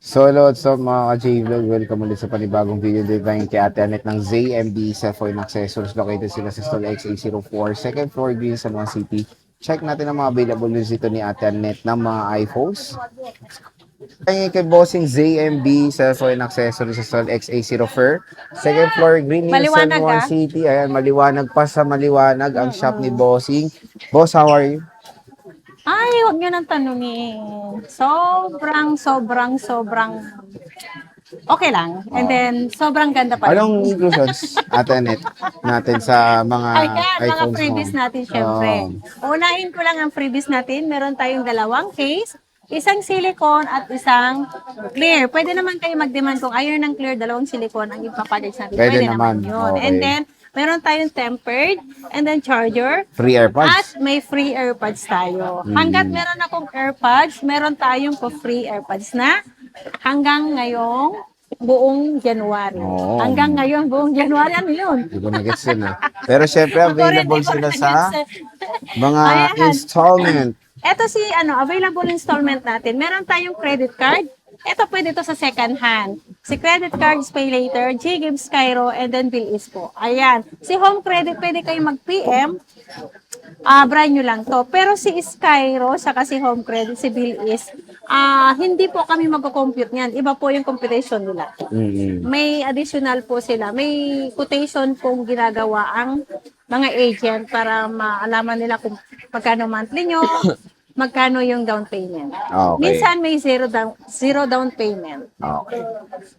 So mga ka-J-Vlog, welcome ulit sa panibagong video dito tayo kay Ate Anet ng ZMB Cellphone Accessories. Located sila sa stall XA04, second floor Green San Juan City. Check natin ang mga available news dito ni Ate Anet ng mga iPhones. Tayo kay Bossing ZMB Cellphone Accessories sa stall XA04, second floor Green Hills San Maliwanag Juan City. Ayan, maliwanag pa sa maliwanag ang shop ni Bossing. Boss, how are you? Ay, huwag nyo nang tanungin. Sobrang okay lang. And then, sobrang ganda pa rin. Anong inclusions, Ate Anet, natin sa mga Ayan, mga iPhones mo? freebies natin, syempre. Unahin ko lang ang freebies natin. Meron tayong dalawang case, isang silicone at isang clear. Pwede naman kayo mag-demand kung ayaw ng clear, dalawang silicone ang ipapackage natin. Pwede naman naman. yun. Okay. And then, meron tayong tempered, and then charger, Free at AirPods. may free AirPods tayo. Hanggat meron akong AirPods, meron tayong free AirPods na hanggang ngayong buong January. Oo. Hanggang ngayon, buong January, ano yun? Hindi ko na-gets yun eh. Pero syempre, available sila sa mga Ayan. installment. Ito si available installment natin. Meron tayong credit card. Ito pwede to sa second hand. Si credit cards pay later, G-Gives Cairo, and then Bill is po. Ayan. Si home credit, pwede kayo mag-PM. Brand nyo lang to. Pero si Skyro, saka si home credit, si Bill is, hindi po kami mag-compute niyan. Iba po yung computation nila. May additional po sila. May quotation pong ginagawa ang mga agent para maalaman nila kung magkano monthly nyo, magkano yung down payment. Okay. Minsan may zero down payment. Okay.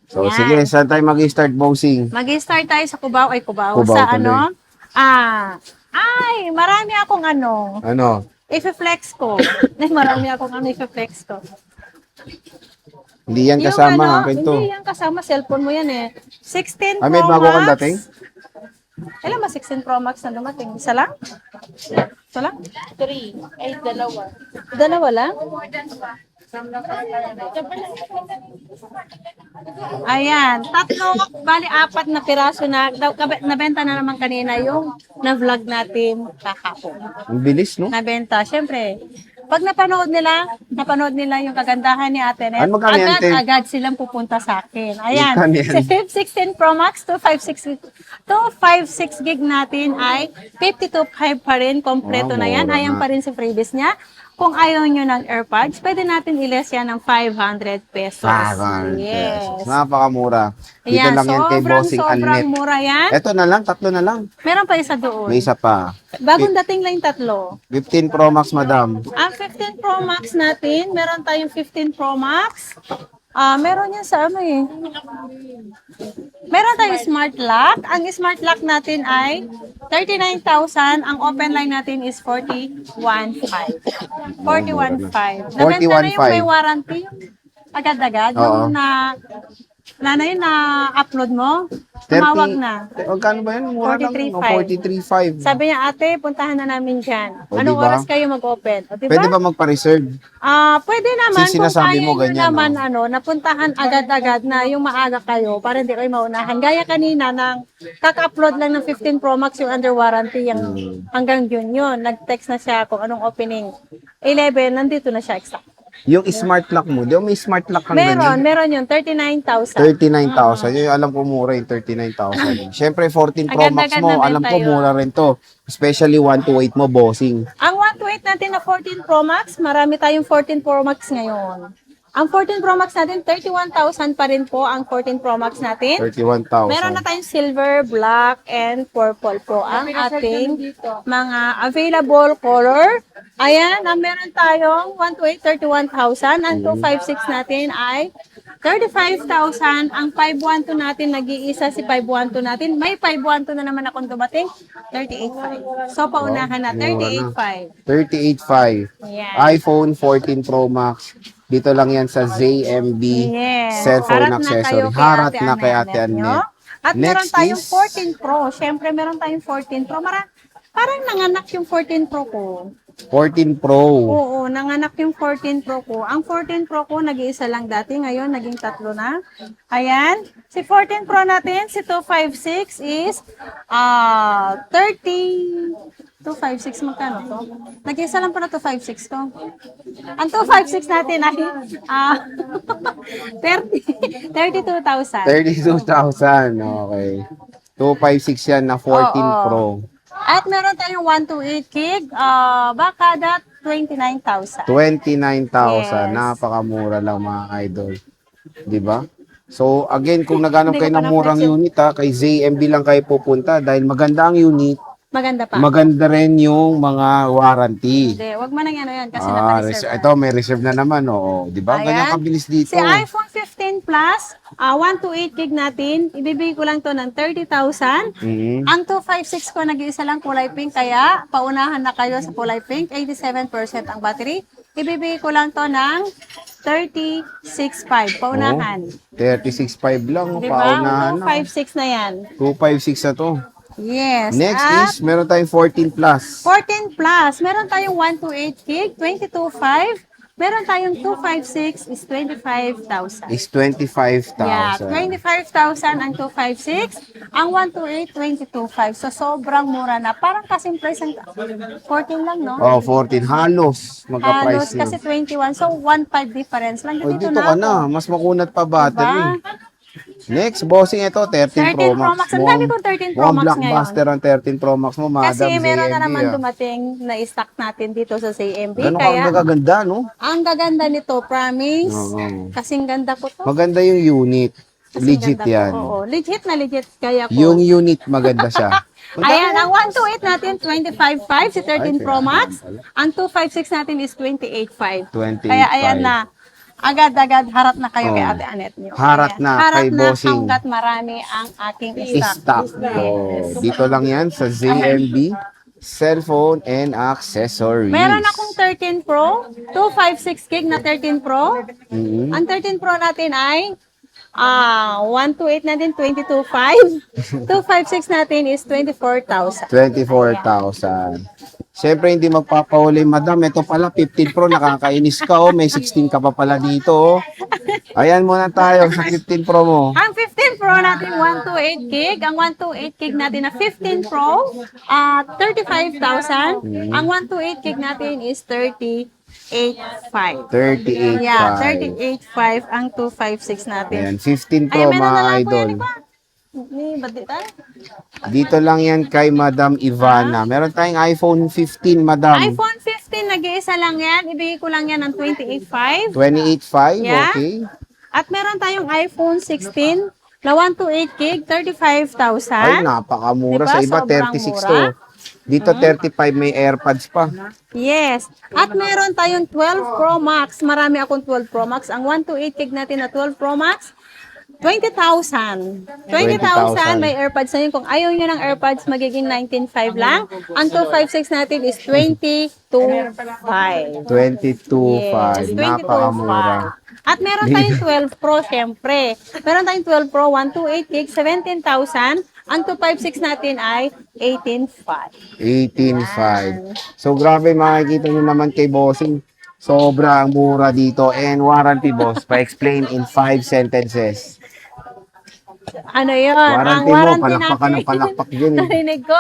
So, Yan. sige, saan tayo mag-start, bossing? Mag-start tayo sa Cubao. Cubao Sa tuloy. marami akong Ano? i-flex ko. Marami akong i-flex ko. Hindi yan kasama, akin to. Hindi yan kasama, cellphone mo yan eh. 16 Pro May bago kang Max. dating? Ilan ba 16 Pro Max na dumating? Isa lang? Isa lang? 3. Ay, dalawa. Dalawa lang? Ayan, tatlo, bali apat na piraso na, nabenta na naman kanina yung na-vlog natin kahapon. Ang bilis, no? Nabenta, syempre. Pag napanood nila yung kagandahan ni Ate Net, Ano magkano yan, Te? agad silang pupunta sa akin. Ayan, Magkano yan? si Flip 16 Pro Max 256 gig natin ay 52.5 pa rin, kompleto na yan. mura Ayan na. pa rin si freebies niya. Kung ayaw nyo ng AirPods, pwede natin i-less yan ng 500 pesos. 500 Yes. pesos. Napakamura. Dito Ayan, lang yan kay Bossing sobrang Anet. mura yan. Ito na lang, tatlo na lang. Meron pa isa doon. May isa pa. Bagong dating lang yung tatlo. 15 Pro Max, madam. Ang 15 Pro Max natin, meron tayong 15 Pro Max. Meron yan sa Meron tayong smart lock. Ang smart lock natin ay 39,000. Ang open line natin is 41,500. 41,500. Nabenta na yung may warranty. Agad-agad. Oo. Yung yun na-upload mo, tumawag na. Magkano ba yun? Mura lang. 43,500. 43,500. Sabi niya, ate, puntahan na namin dyan. O, Anong diba? oras kayo mag-open? O, diba? Pwede ba magpa-reserve? Pwede naman Kasi sinasabi mo kung kaya nyo ganyan, naman napuntahan agad-agad na yung maaga kayo para hindi kayo maunahan. Gaya kanina nang kaka-upload lang ng 15 Pro Max yung under warranty yung hanggang June yun. Nag-text na siya kung anong opening. 11, nandito na siya exact. Yung smart lock mo, di ba may smart lock kang Meron ganyan? yun, 39,000. 39,000. Yung alam ko mura yung 39,000. Siyempre, 14 Pro Max Agad-agad mo, na alam benta ko yun. mura rin to. Especially 128 mo, bossing. Ang 128 natin na 14 Pro Max, marami tayong 14 Pro Max ngayon. Ang 14 Pro Max natin, 31,000 pa rin po ang 14 Pro Max natin. 31,000. Meron na tayong silver, black, and purple po ang ating mga available color. Ayan, meron tayong 128, 31,000. Ang 256 natin ay 35,000. Ang 512 natin, nag-iisa si 512 natin. May 512 na naman akong dumating, 38,500. So, paunahan na, 38,500. 38,500. Ayan. iPhone 14 Pro Max. Dito lang yan sa ZMB Yes. Cellphone Harap na Accessory. kayo kay Harat Ate na kay Anet Ate nyo. Anet. At meron Next tayong is- 14 Pro. Siyempre, meron tayong 14 Pro. Parang nanganak yung 14 Pro ko. 14 Pro. Oo, nanganak yung 14 Pro ko. Ang 14 Pro ko, nag-iisa lang dati. Ngayon, naging tatlo na. Ayan. Si 14 Pro natin, si 256 is 30 256 magkano to? Nag-isa lang pala 256 to. Ang 256 natin ay 32,000. 32,000. Okay. 256 yan na 14 Oo. Pro. At meron tayong 128 gig, baka that 29,000. 29,000. Yes. Napakamura lang mga idol. 'Di ba? So again, kung naghanap Hindi kayo ko pa ng murang na-flex unit kay ZMB lang kayo pupunta dahil maganda ang unit, Maganda pa. maganda rin yung mga warranty. Hindi, wag mo nang ano yan kasi Ito naka-reserve. may reserve na naman, oo. 'Di ba? Ganyan Ayan. kabilis dito. Si iPhone 15 Plus, 128 gig natin, ibibigay ko lang to ng 30,000. Mhm. Ang 256 ko, nag-iisa lang kulay pink, kaya paunahan na kayo sa kulay pink. 87% ang battery. Ibibigay ko lang to ng 36,500. Paunahan. 36.5 lang, Di ba? paunahan na. 256 na yan. 256 na to. Yes. Next At is, meron tayong 14 plus. 14 Plus, meron tayong 128 gig, 22,500. Meron tayong 256 is 25,000. Is 25,000. Yeah, 25,000 ang 256. Ang 128, 22,500. So, sobrang mura na. Parang kasing price ang 14 lang, no? Oh, 14. Halos Halos magka-price kasi na. 21. So, 1.5 difference lang. Oh, Dito dito ka na na. ako. Mas makunat pa battery. Diba? Next, bossing ito, 13 Pro 13 Pro Max. Max. Ang dami kong 13 Pro Max blockbuster ang 13 Pro Max mo, Madam Kasi meron na ZMB, naman ah. dumating na stock natin dito sa CMB. Ganun Kaya, ka magaganda, no? ang gaganda nito, promise. Oo. Kasing ganda ko to. Maganda yung unit. Kasing Legit ganda ko. yan. Oo, legit na legit. Kaya ko. Yung unit, maganda siya. Ayan, ang 128 natin, 25,500 si 13 Pro Max. Ang 256 natin is 28,500. 28,500. Kaya ayan na, agad-agad harap na kayo kay Oh. Ate Anet niyo. Harap Ayan. na harap kay na bossing. hanggat marami ang aking stock. Stock. Oh, dito lang yan sa ZMB, cellphone and accessories. Meron akong 13 Pro, 256 gig na 13 Pro. Mhm. Ang 13 Pro natin ay 128 natin 22,500. 256 natin is 24,000. 24,000. Siyempre, hindi magpapahuli, madam. Ito pala, 15 Pro, nakakainis ka, oh. May 16 ka pa pala dito, oh. Ayan muna tayo sa 15 Pro mo. Ang 15 Pro natin, 128 gig. Ang 128 gig natin na 15 Pro, 35,000. Ang 128 gig natin is 38,500. 38,500. Yeah, 38,500 ang 256 natin. Ayan, 15 Pro, Ay, meron mga na lang po idol. yan, iba. Ni, ba't di tayo? Dito lang yan kay Madam Ivana. Meron tayong iPhone 15, Madam. iPhone 15, nag-iisa lang yan. Ibigay ko lang yan ng 28,500. 28,500, Yeah. okay. At meron tayong iPhone 16 na 128 gig, 35,000. Ay, napakamura. Diba? Sa iba, Sobrang 36 mura. to. Dito, 35, may AirPods pa. Yes. At meron tayong 12 Pro Max. Marami akong 12 Pro Max. Ang 128 gig natin na 12 Pro Max, 20,000. 20,000 may AirPods na yun. Kung ayaw nyo ng AirPods, magiging 19,500 lang. Ang 256 natin is 22,500. 22,500. Yes, Napakamura. 22,500. At meron tayong 12 Pro, syempre. Meron tayong 12 Pro, 128 gig, 17,000. Ang 256 natin ay 18,500. 18,500. So, grabe, makikita nyo naman kay Bossing. Sobrang mura dito. And warranty, boss, pa-explain in 5 sentences. Ano yun? Warranty mo, palakpak ka ng palakpak yun. Narinig ko.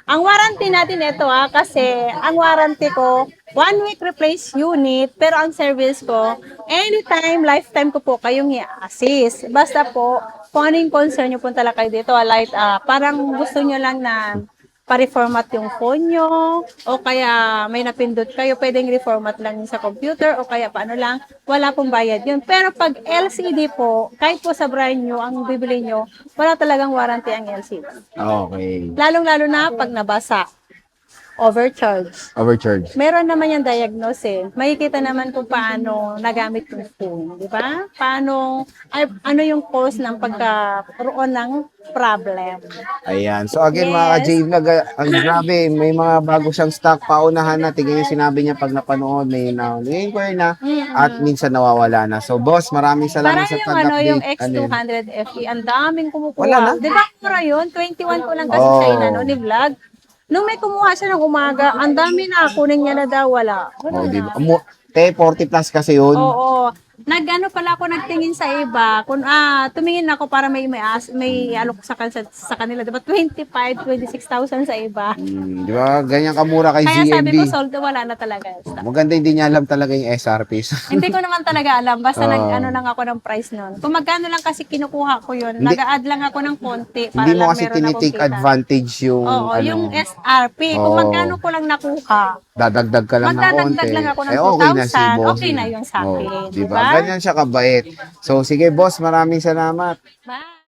Ang warranty natin ito kasi ang warranty ko, 1 week replace unit, pero ang service ko, anytime, lifetime ko po kayong i-assist. Basta po, kung ano yung concern nyo, punta lang kayo dito. Like, parang gusto nyo lang na pa-reformat yung phone nyo, o kaya may napindot kayo, pwedeng reformat lang sa computer, o kaya paano lang, wala pong bayad yun. Pero pag LCD po, kahit po sa brand nyo, ang bibili nyo, wala talagang warranty ang LCD. Okay. Lalong-lalo na pag nabasa, overcharge. Overcharge. Meron naman yung diagnose eh. Makikita naman kung paano nagamit yung phone, di ba? Paano, ano yung cause ng pagkaroon ng problem. Ayan. So, again, Yes. mga ka-J-Vlog, ang grabe, may mga bago siyang stock. Paunahan na. Tingnan yung sinabi niya pag napanood, may na-inquire na, at minsan nawawala na. So, boss, maraming salamat Parang sa yung pag-update. yung Ano yun? X200 FE, ang daming kumukuha. Wala na? Di ba mura yun? 21 ko lang kasi Oh. siya inano ni vlog. Nung may kumuha siya ng umaga, ang dami na, kunin niya na daw, wala. Wala Oh, na. di ba? 40 plus kasi yun. Oo. Nag-ano pala ako nagtingin sa iba. Kung tumingin ako para may alok sa kanila, 'di ba? 26,000 sa iba. Di ba? Ganyan kamura kay Kaya sabi ko ZMB. sold wala na talaga. Maganda hindi niya alam talaga yung SRP. Hindi ko naman talaga alam basta Oo. nag-ano lang ako ng price noon. Kung magkano lang kasi kinukuha ko 'yun, Hindi- nag-a-add lang ako ng konti para Hindi mo lang kasi meron akong tinitake kita. advantage yung Oo, ano, yung SRP. Kung Oo. magkano ko lang nakuha, dadagdag ka lang ng konti. magdadagdag lang ako ng okay na si 2,000, boss. okay na yun sa akin, Di ba? diba? Ganyan siya kabait. So, sige boss, maraming salamat. Bye!